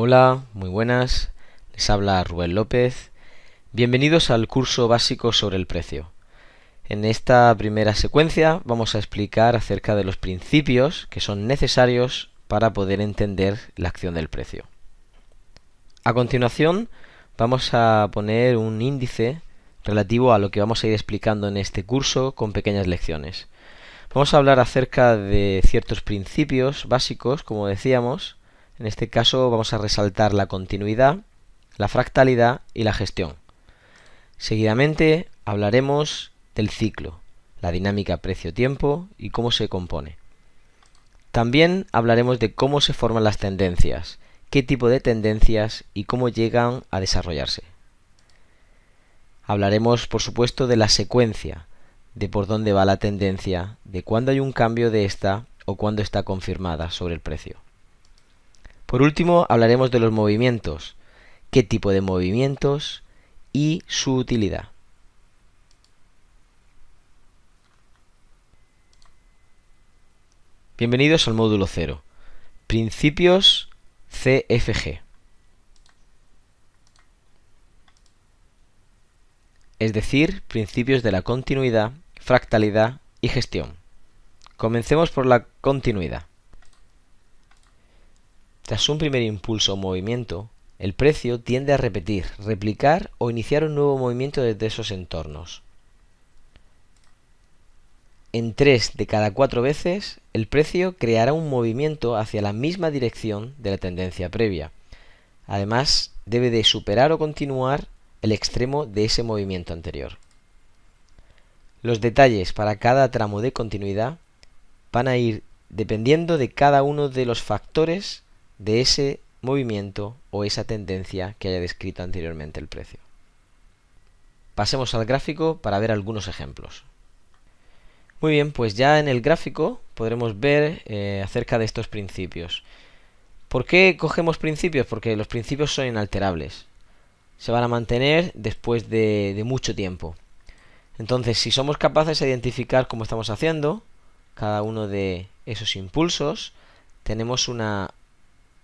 Hola, muy buenas. Les habla Rubén López. Bienvenidos al curso básico sobre el precio. En esta primera secuencia vamos a explicar acerca de los principios que son necesarios para poder entender la acción del precio. A continuación vamos a poner un índice relativo a lo que vamos a ir explicando en este curso con pequeñas lecciones. Vamos a hablar acerca de ciertos principios básicos, como decíamos. En este caso vamos a resaltar la continuidad, la fractalidad y la gestión. Seguidamente hablaremos del ciclo, la dinámica precio-tiempo y cómo se compone. También hablaremos de cómo se forman las tendencias, qué tipo de tendencias y cómo llegan a desarrollarse. Hablaremos, por supuesto, de la secuencia, de por dónde va la tendencia, de cuándo hay un cambio de esta o cuándo está confirmada sobre el precio. Por último, hablaremos de los movimientos, qué tipo de movimientos y su utilidad. Bienvenidos al módulo 0. Principios CFG. Es decir, principios de la continuidad, fractalidad y gestión. Comencemos por la continuidad. Tras un primer impulso o movimiento, el precio tiende a repetir, replicar o iniciar un nuevo movimiento desde esos entornos. En 3 de cada 4 veces, el precio creará un movimiento hacia la misma dirección de la tendencia previa. Además, debe de superar o continuar el extremo de ese movimiento anterior. Los detalles para cada tramo de continuidad van a ir dependiendo de cada uno de los factores de ese movimiento o esa tendencia que haya descrito anteriormente el precio. Pasemos al gráfico para ver algunos ejemplos. Muy bien, pues ya en el gráfico podremos ver acerca de estos principios. ¿Por qué cogemos principios? Porque los principios son inalterables. Se van a mantener después de mucho tiempo. Entonces, si somos capaces de identificar, como estamos haciendo, cada uno de esos impulsos, tenemos una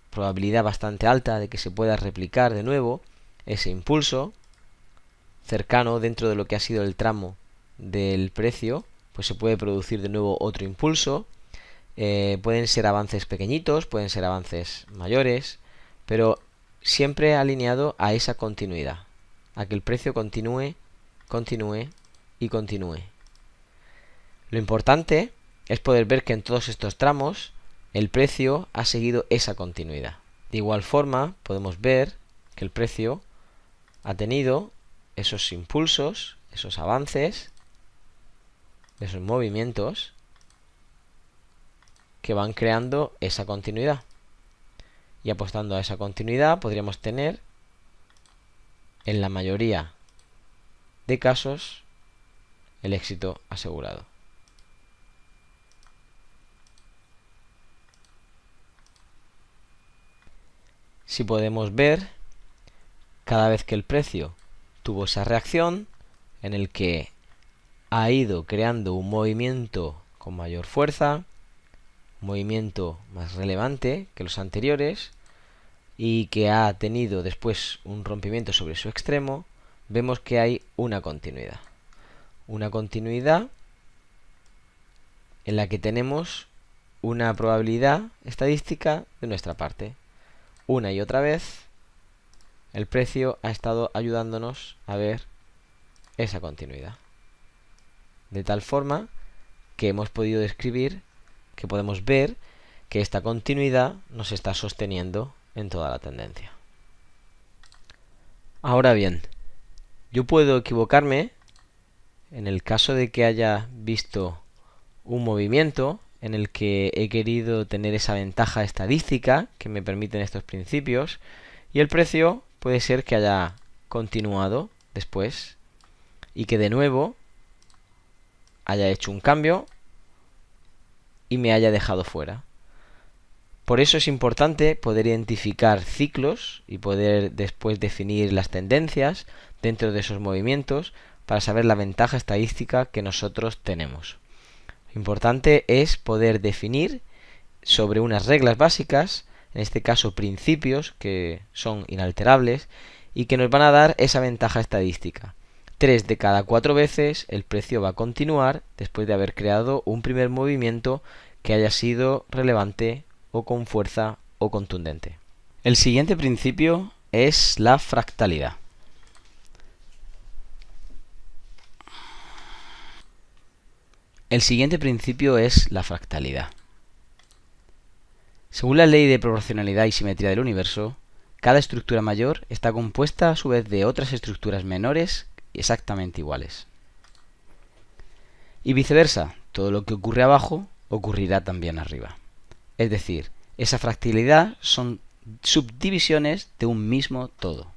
probabilidad bastante alta de que se pueda replicar de nuevo ese impulso cercano dentro de lo que ha sido el tramo del precio, pues se puede producir de nuevo otro impulso. Pueden ser avances pequeñitos, pueden ser avances mayores, pero siempre alineado a esa continuidad, a que el precio continúe, continúe y continúe. Lo importante es poder ver que en todos estos tramos el precio ha seguido esa continuidad. De igual forma, podemos ver que el precio ha tenido esos impulsos, esos avances, esos movimientos que van creando esa continuidad. Y apostando a esa continuidad podríamos tener, en la mayoría de casos, el éxito asegurado. Si podemos ver, cada vez que el precio tuvo esa reacción en el que ha ido creando un movimiento con mayor fuerza, un movimiento más relevante que los anteriores y que ha tenido después un rompimiento sobre su extremo, vemos que hay una continuidad. Una continuidad en la que tenemos una probabilidad estadística de nuestra parte. Una y otra vez el precio ha estado ayudándonos a ver esa continuidad. De tal forma que hemos podido describir, que podemos ver que esta continuidad nos está sosteniendo en toda la tendencia. Ahora bien, yo puedo equivocarme en el caso de que haya visto un movimiento en el que he querido tener esa ventaja estadística que me permiten estos principios, y el precio puede ser que haya continuado después y que de nuevo haya hecho un cambio y me haya dejado fuera. Por eso es importante poder identificar ciclos y poder después definir las tendencias dentro de esos movimientos para saber la ventaja estadística que nosotros tenemos. Lo importante es poder definir sobre unas reglas básicas en este caso principios que son inalterables y que nos van a dar esa ventaja estadística. 3 de cada 4 veces el precio va a continuar después de haber creado un primer movimiento que haya sido relevante o con fuerza o contundente. El siguiente principio es la fractalidad. El siguiente principio es la fractalidad. Según la ley de proporcionalidad y simetría del universo, cada estructura mayor está compuesta a su vez de otras estructuras menores exactamente iguales. Y viceversa, todo lo que ocurre abajo ocurrirá también arriba. Es decir, esa fractalidad son subdivisiones de un mismo todo.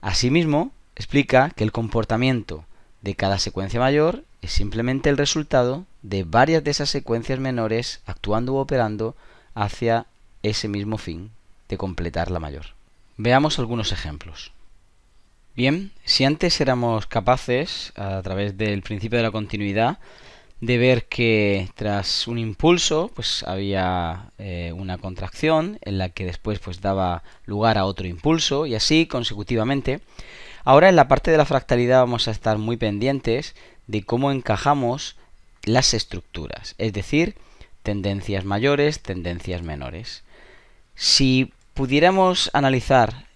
Asimismo, explica que el comportamiento de cada secuencia mayor es simplemente el resultado de varias de esas secuencias menores actuando u operando hacia ese mismo fin de completar la mayor. Veamos algunos ejemplos. Bien, si antes éramos capaces, a través del principio de la continuidad, de ver que tras un impulso pues había una contracción en la que después pues daba lugar a otro impulso y así consecutivamente. Ahora en la parte de la fractalidad vamos a estar muy pendientes de cómo encajamos las estructuras, es decir, tendencias mayores, tendencias menores. Si pudiéramos analizar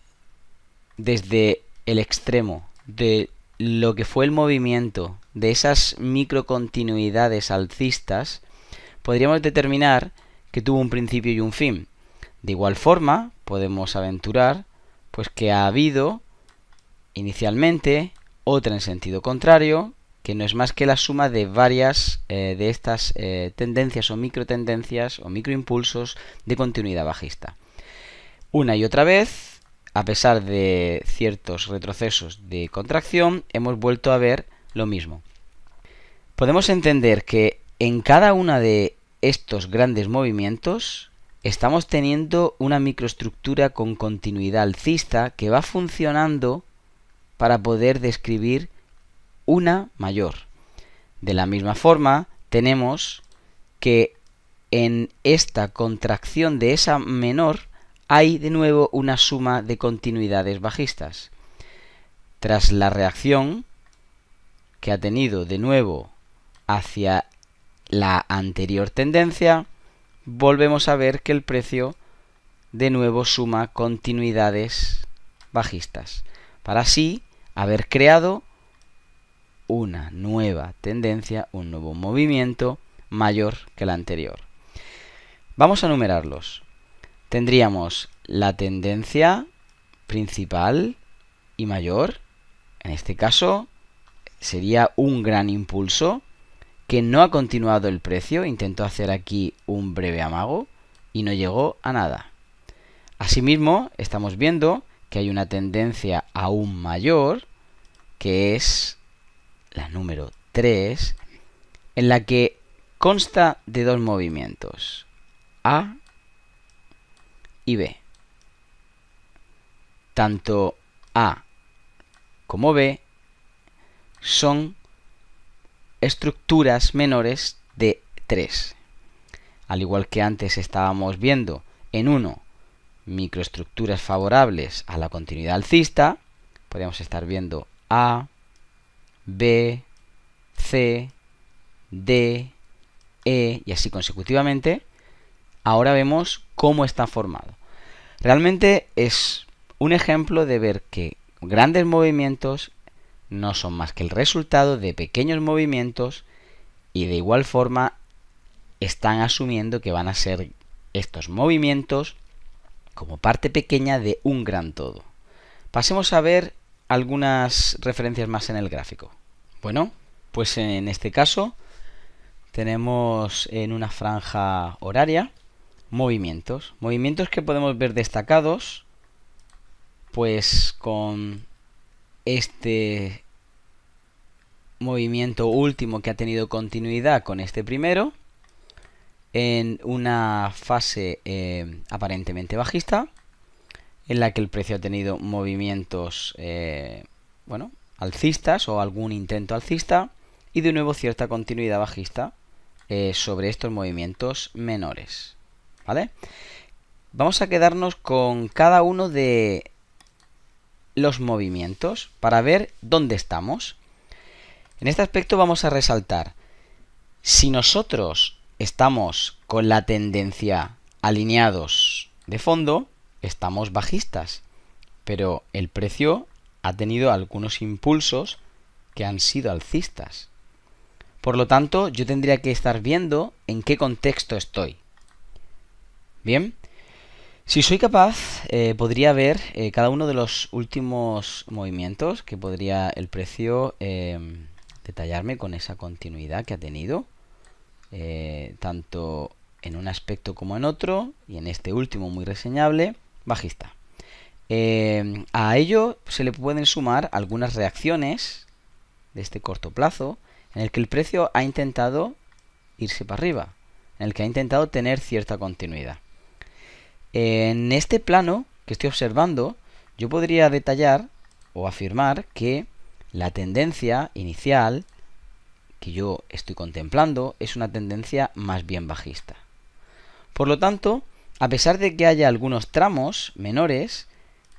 desde el extremo de lo que fue el movimiento de esas microcontinuidades alcistas, podríamos determinar que tuvo un principio y un fin. De igual forma, podemos aventurar pues que ha habido inicialmente otra en sentido contrario, que no es más que la suma de varias de estas tendencias o microtendencias o microimpulsos de continuidad bajista. Una y otra vez, a pesar de ciertos retrocesos de contracción, hemos vuelto a ver lo mismo. Podemos entender que en cada uno de estos grandes movimientos estamos teniendo una microestructura con continuidad alcista que va funcionando para poder describir una mayor. De la misma forma, tenemos que en esta contracción de esa menor hay de nuevo una suma de continuidades bajistas. Tras la reacción que ha tenido de nuevo hacia la anterior tendencia, volvemos a ver que el precio de nuevo suma continuidades bajistas, para así haber creado una nueva tendencia, un nuevo movimiento mayor que la anterior. Vamos a numerarlos. Tendríamos la tendencia principal y mayor. En este caso sería un gran impulso que no ha continuado el precio. Intentó hacer aquí un breve amago y no llegó a nada. Asimismo, estamos viendo que hay una tendencia aún mayor, que es la número 3, en la que consta de dos movimientos, A y B. Tanto A como B son estructuras menores de 3. Al igual que antes estábamos viendo en uno microestructuras favorables a la continuidad alcista, podríamos estar viendo A, B, C, D, E y así consecutivamente. Ahora vemos cómo está formado. Realmente es un ejemplo de ver que grandes movimientos no son más que el resultado de pequeños movimientos y de igual forma están asumiendo que van a ser estos movimientos como parte pequeña de un gran todo. Pasemos a ver algunas referencias más en el gráfico. Bueno, pues en este caso tenemos en una franja horaria movimientos que podemos ver destacados pues con este movimiento último que ha tenido continuidad con este primero en una fase aparentemente bajista, en la que el precio ha tenido movimientos alcistas o algún intento alcista y de nuevo cierta continuidad bajista sobre estos movimientos menores, ¿vale? vamos a quedarnos con cada uno de los movimientos para ver dónde estamos. En este aspecto vamos a resaltar, si nosotros estamos con la tendencia alineados de fondo, estamos bajistas, pero el precio ha tenido algunos impulsos que han sido alcistas. Por lo tanto, yo tendría que estar viendo en qué contexto estoy. Bien, si soy capaz, podría ver cada uno de los últimos movimientos que podría el precio detallarme con esa continuidad que ha tenido, tanto en un aspecto como en otro, y en este último muy reseñable, bajista. A ello se le pueden sumar algunas reacciones de este corto plazo en el que el precio ha intentado irse para arriba, en el que ha intentado tener cierta continuidad. En este plano que estoy observando, yo podría detallar o afirmar que la tendencia inicial que yo estoy contemplando es una tendencia más bien bajista. Por lo tanto, a pesar de que haya algunos tramos menores,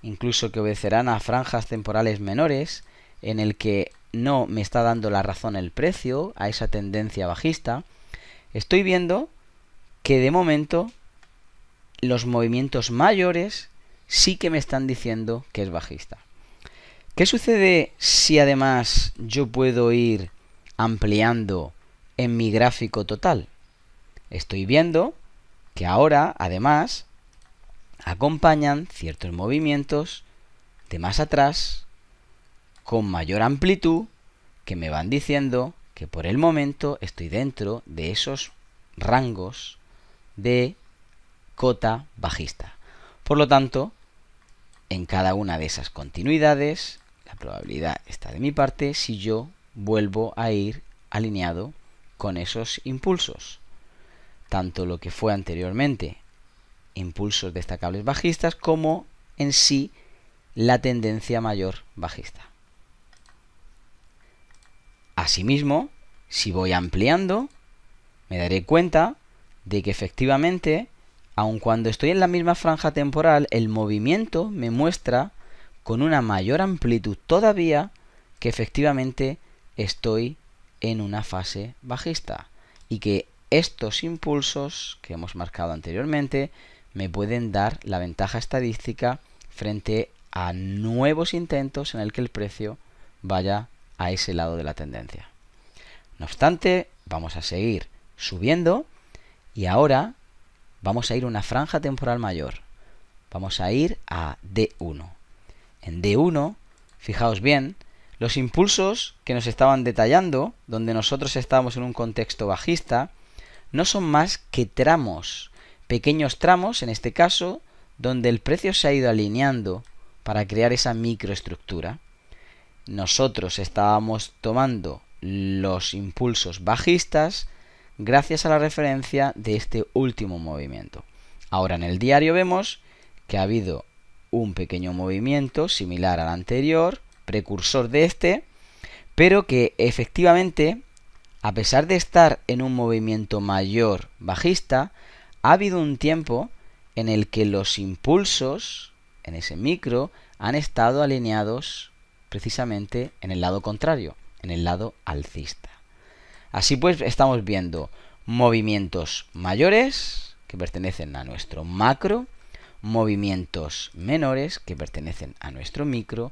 incluso que obedecerán a franjas temporales menores, en el que no me está dando la razón el precio a esa tendencia bajista, estoy viendo que de momento los movimientos mayores sí que me están diciendo que es bajista. ¿Qué sucede si además yo puedo ir ampliando en mi gráfico total? Estoy viendo que ahora, además, acompañan ciertos movimientos de más atrás con mayor amplitud que me van diciendo que por el momento estoy dentro de esos rangos de cota bajista. Por lo tanto, en cada una de esas continuidades, la probabilidad está de mi parte si yo vuelvo a ir alineado con esos impulsos. Tanto lo que fue anteriormente impulsos destacables bajistas como en sí la tendencia mayor bajista. Asimismo, si voy ampliando, me daré cuenta de que efectivamente, aun cuando estoy en la misma franja temporal, el movimiento me muestra con una mayor amplitud todavía que efectivamente estoy en una fase bajista y que estos impulsos que hemos marcado anteriormente me pueden dar la ventaja estadística frente a nuevos intentos en el que el precio vaya a ese lado de la tendencia. No obstante, vamos a seguir subiendo y ahora vamos a ir a una franja temporal mayor. Vamos a ir a D1. En D1, fijaos bien, los impulsos que nos estaban detallando, donde nosotros estábamos en un contexto bajista, no son más que tramos, pequeños tramos en este caso, donde el precio se ha ido alineando para crear esa microestructura. Nosotros estábamos tomando los impulsos bajistas gracias a la referencia de este último movimiento. Ahora en el diario vemos que ha habido un pequeño movimiento similar al anterior, precursor de este, pero que efectivamente, a pesar de estar en un movimiento mayor bajista, ha habido un tiempo en el que los impulsos en ese micro han estado alineados precisamente en el lado contrario, en el lado alcista. Así pues, estamos viendo movimientos mayores que pertenecen a nuestro macro, movimientos menores que pertenecen a nuestro micro,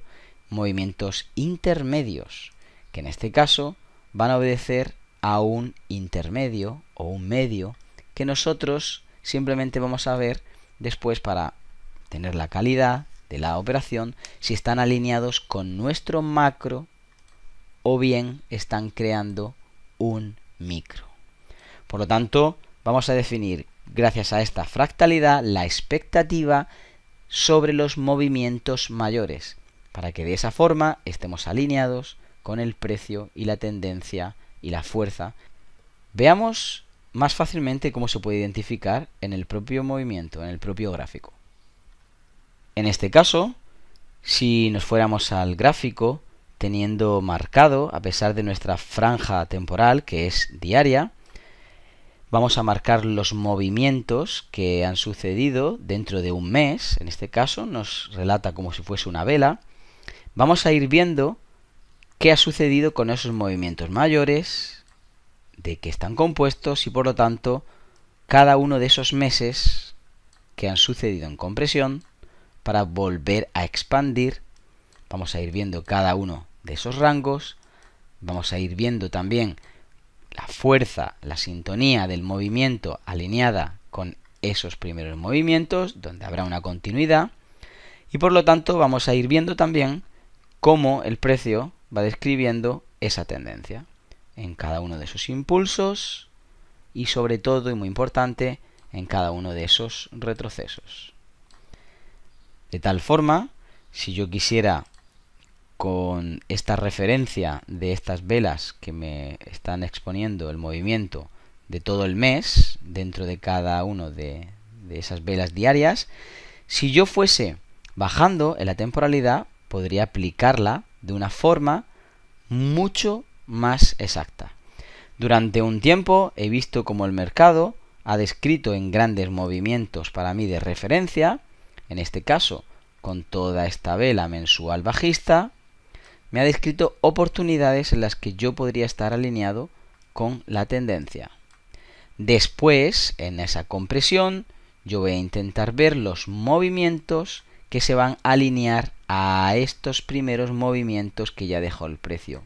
movimientos intermedios que en este caso van a obedecer a un intermedio o un medio que nosotros simplemente vamos a ver después para tener la calidad de la operación si están alineados con nuestro macro o bien están creando un micro. Por lo tanto, vamos a definir, gracias a esta fractalidad, la expectativa sobre los movimientos mayores, para que de esa forma estemos alineados con el precio y la tendencia y la fuerza. Veamos más fácilmente cómo se puede identificar en el propio movimiento, en el propio gráfico. En este caso, si nos fuéramos al gráfico, teniendo marcado, a pesar de nuestra franja temporal, que es diaria, vamos a marcar los movimientos que han sucedido dentro de un mes. En este caso nos relata como si fuese una vela. Vamos a ir viendo qué ha sucedido con esos movimientos mayores, de qué están compuestos y por lo tanto cada uno de esos meses que han sucedido en compresión para volver a expandir. Vamos a ir viendo cada uno de esos rangos. Vamos a ir viendo también la fuerza, la sintonía del movimiento alineada con esos primeros movimientos, donde habrá una continuidad. Y por lo tanto vamos a ir viendo también cómo el precio va describiendo esa tendencia en cada uno de esos impulsos y sobre todo, y muy importante, en cada uno de esos retrocesos. De tal forma, si yo quisiera, con esta referencia de estas velas que me están exponiendo el movimiento de todo el mes, dentro de cada uno de esas velas diarias, si yo fuese bajando en la temporalidad, podría aplicarla de una forma mucho más exacta. Durante un tiempo he visto cómo el mercado ha descrito en grandes movimientos para mí de referencia, en este caso con toda esta vela mensual bajista, me ha descrito oportunidades en las que yo podría estar alineado con la tendencia. Después, en esa compresión, yo voy a intentar ver los movimientos que se van a alinear a estos primeros movimientos que ya dejó el precio.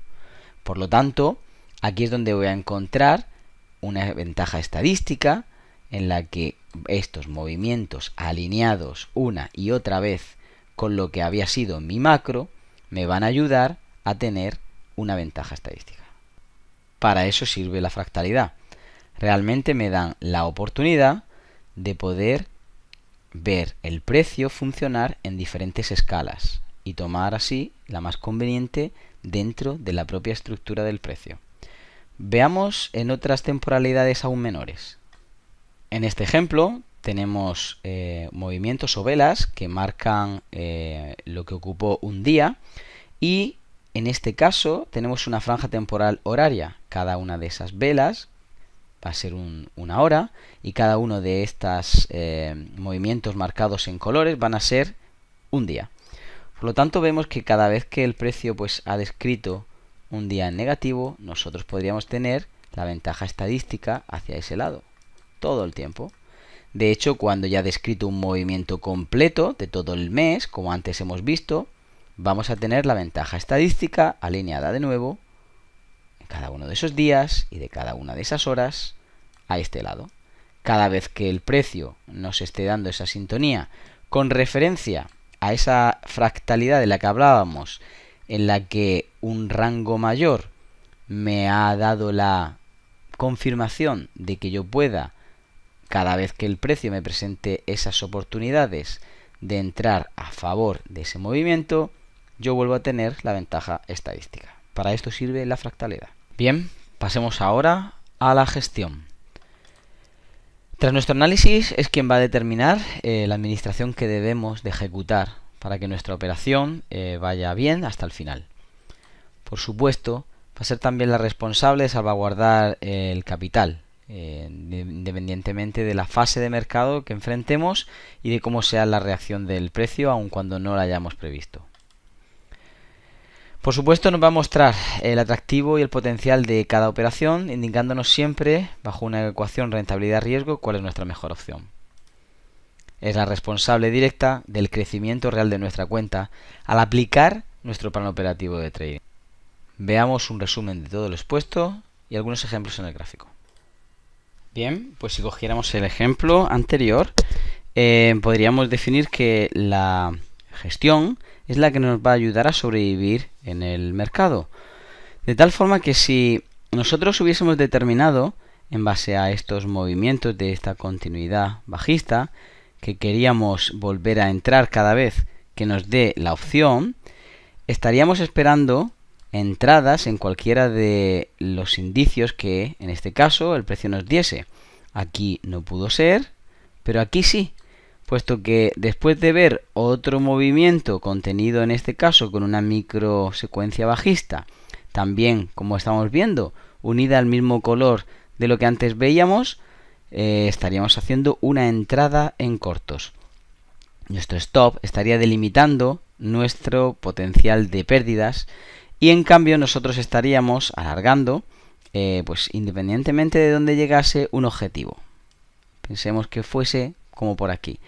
Por lo tanto, aquí es donde voy a encontrar una ventaja estadística en la que estos movimientos alineados una y otra vez con lo que había sido mi macro me van a ayudar a tener una ventaja estadística. Para eso sirve la fractalidad. Realmente me dan la oportunidad de poder ver el precio funcionar en diferentes escalas y tomar así la más conveniente dentro de la propia estructura del precio. Veamos en otras temporalidades aún menores. En este ejemplo tenemos movimientos o velas que marcan lo que ocupó un día y en este caso tenemos una franja temporal horaria. Cada una de esas velas va a ser una hora y cada uno de estos movimientos marcados en colores van a ser un día. Por lo tanto vemos que cada vez que el precio ha descrito un día en negativo, nosotros podríamos tener la ventaja estadística hacia ese lado todo el tiempo. De hecho, cuando ya ha descrito un movimiento completo de todo el mes, como antes hemos visto, vamos a tener la ventaja estadística alineada de nuevo en cada uno de esos días y de cada una de esas horas a este lado. Cada vez que el precio nos esté dando esa sintonía con referencia a esa fractalidad de la que hablábamos, en la que un rango mayor me ha dado la confirmación de que yo pueda, cada vez que el precio me presente esas oportunidades de entrar a favor de ese movimiento, yo vuelvo a tener la ventaja estadística. Para esto sirve la fractalidad. Bien, pasemos ahora a la gestión. Tras nuestro análisis es quien va a determinar la administración que debemos de ejecutar para que nuestra operación vaya bien hasta el final. Por supuesto, va a ser también la responsable de salvaguardar el capital, independientemente de la fase de mercado que enfrentemos y de cómo sea la reacción del precio, aun cuando no la hayamos previsto. Por supuesto, nos va a mostrar el atractivo y el potencial de cada operación, indicándonos siempre, bajo una ecuación rentabilidad-riesgo, cuál es nuestra mejor opción. Es la responsable directa del crecimiento real de nuestra cuenta al aplicar nuestro plan operativo de trading. Veamos un resumen de todo lo expuesto y algunos ejemplos en el gráfico. Bien, pues si cogiéramos el ejemplo anterior, podríamos definir que la gestión es la que nos va a ayudar a sobrevivir en el mercado. De tal forma que si nosotros hubiésemos determinado, en base a estos movimientos de esta continuidad bajista, que queríamos volver a entrar cada vez que nos dé la opción, estaríamos esperando entradas en cualquiera de los indicios que, en este caso, el precio nos diese. Aquí no pudo ser, pero aquí sí, puesto que después de ver otro movimiento contenido en este caso con una micro secuencia bajista, también, como estamos viendo, unida al mismo color de lo que antes veíamos, estaríamos haciendo una entrada en cortos. Nuestro stop estaría delimitando nuestro potencial de pérdidas y en cambio nosotros estaríamos alargando pues independientemente de dónde llegase un objetivo. Pensemos que fuese como por aquí.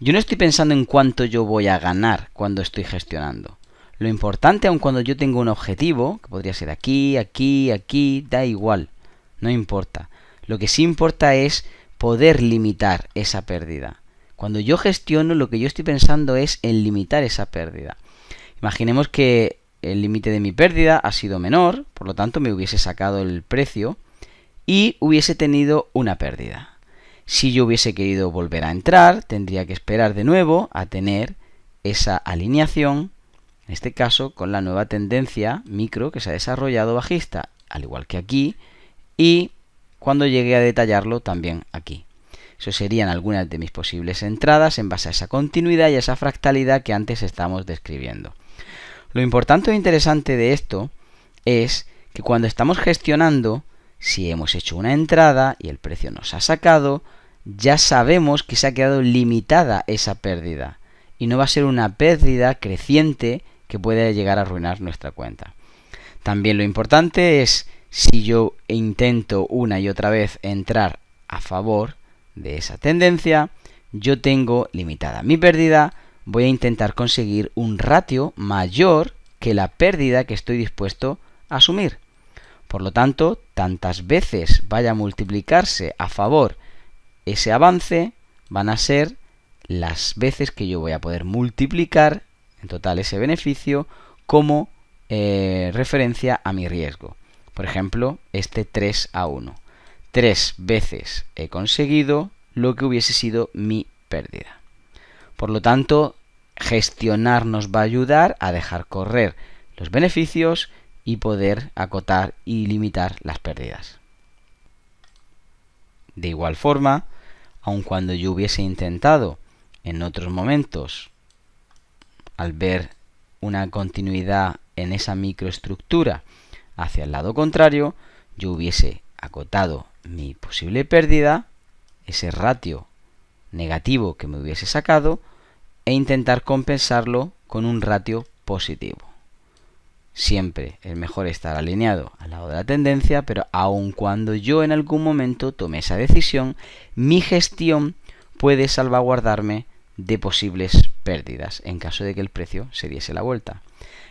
Yo no estoy pensando en cuánto yo voy a ganar cuando estoy gestionando. Lo importante, aun cuando yo tengo un objetivo, que podría ser aquí, aquí, aquí, da igual, no importa. Lo que sí importa es poder limitar esa pérdida. Cuando yo gestiono, lo que yo estoy pensando es en limitar esa pérdida. Imaginemos que el límite de mi pérdida ha sido menor, por lo tanto me hubiese sacado el precio y hubiese tenido una pérdida. Si yo hubiese querido volver a entrar, tendría que esperar de nuevo a tener esa alineación, en este caso con la nueva tendencia micro que se ha desarrollado bajista, al igual que aquí, y cuando llegue a detallarlo también aquí. Eso serían algunas de mis posibles entradas en base a esa continuidad y a esa fractalidad que antes estamos describiendo. Lo importante o interesante de esto es que cuando estamos gestionando, si hemos hecho una entrada y el precio nos ha sacado, ya sabemos que se ha quedado limitada esa pérdida y no va a ser una pérdida creciente que pueda llegar a arruinar nuestra cuenta. También lo importante es, si yo intento una y otra vez entrar a favor de esa tendencia, yo tengo limitada mi pérdida, voy a intentar conseguir un ratio mayor que la pérdida que estoy dispuesto a asumir. Por lo tanto, tantas veces vaya a multiplicarse a favor ese avance, van a ser las veces que yo voy a poder multiplicar en total ese beneficio como referencia a mi riesgo. Por ejemplo, este 3-1. 3 veces he conseguido lo que hubiese sido mi pérdida. Por lo tanto, gestionar nos va a ayudar a dejar correr los beneficios y poder acotar y limitar las pérdidas. De igual forma, aun cuando yo hubiese intentado en otros momentos, al ver una continuidad en esa microestructura hacia el lado contrario, yo hubiese acotado mi posible pérdida, ese ratio negativo que me hubiese sacado, e intentar compensarlo con un ratio positivo. Siempre es mejor estar alineado al lado de la tendencia, pero aun cuando yo en algún momento tome esa decisión, mi gestión puede salvaguardarme de posibles pérdidas en caso de que el precio se diese la vuelta.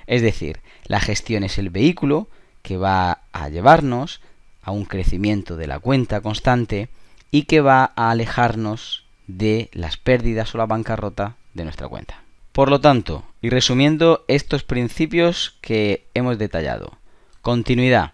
Es decir, la gestión es el vehículo que va a llevarnos a un crecimiento de la cuenta constante y que va a alejarnos de las pérdidas o la bancarrota de nuestra cuenta. Por lo tanto, y resumiendo estos principios que hemos detallado: continuidad.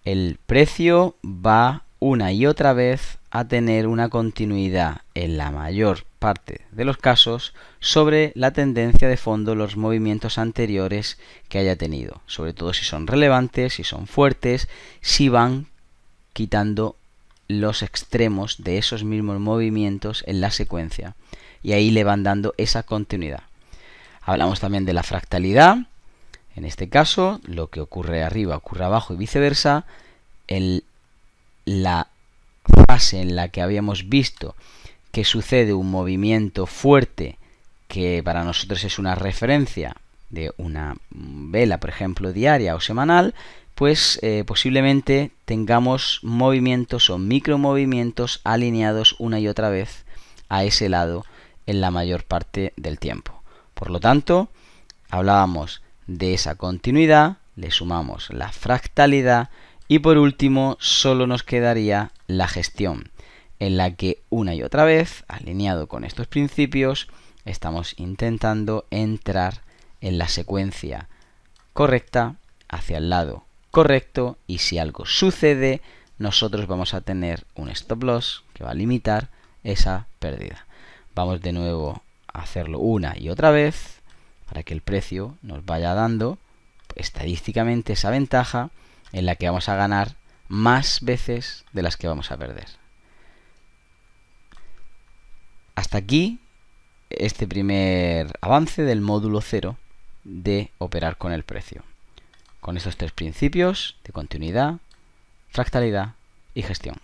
El precio va una y otra vez a tener una continuidad en la mayor parte de los casos sobre la tendencia de fondo, los movimientos anteriores que haya tenido, sobre todo si son relevantes, si son fuertes, si van quitando los extremos de esos mismos movimientos en la secuencia y ahí le van dando esa continuidad. Hablamos también de la fractalidad. En este caso, lo que ocurre arriba ocurre abajo y viceversa. La fase en la que habíamos visto que sucede un movimiento fuerte, que para nosotros es una referencia de una vela, por ejemplo, diaria o semanal, pues posiblemente tengamos movimientos o micromovimientos alineados una y otra vez a ese lado en la mayor parte del tiempo. Por lo tanto, hablábamos de esa continuidad, le sumamos la fractalidad y por último solo nos quedaría la gestión, en la que una y otra vez, alineado con estos principios, estamos intentando entrar en la secuencia correcta, hacia el lado correcto, y si algo sucede, nosotros vamos a tener un stop loss que va a limitar esa pérdida. Vamos de nuevo a hacerlo una y otra vez para que el precio nos vaya dando estadísticamente esa ventaja en la que vamos a ganar más veces de las que vamos a perder. Hasta aquí este primer avance del módulo 0 de operar con el precio, con estos 3 principios de continuidad, fractalidad y gestión.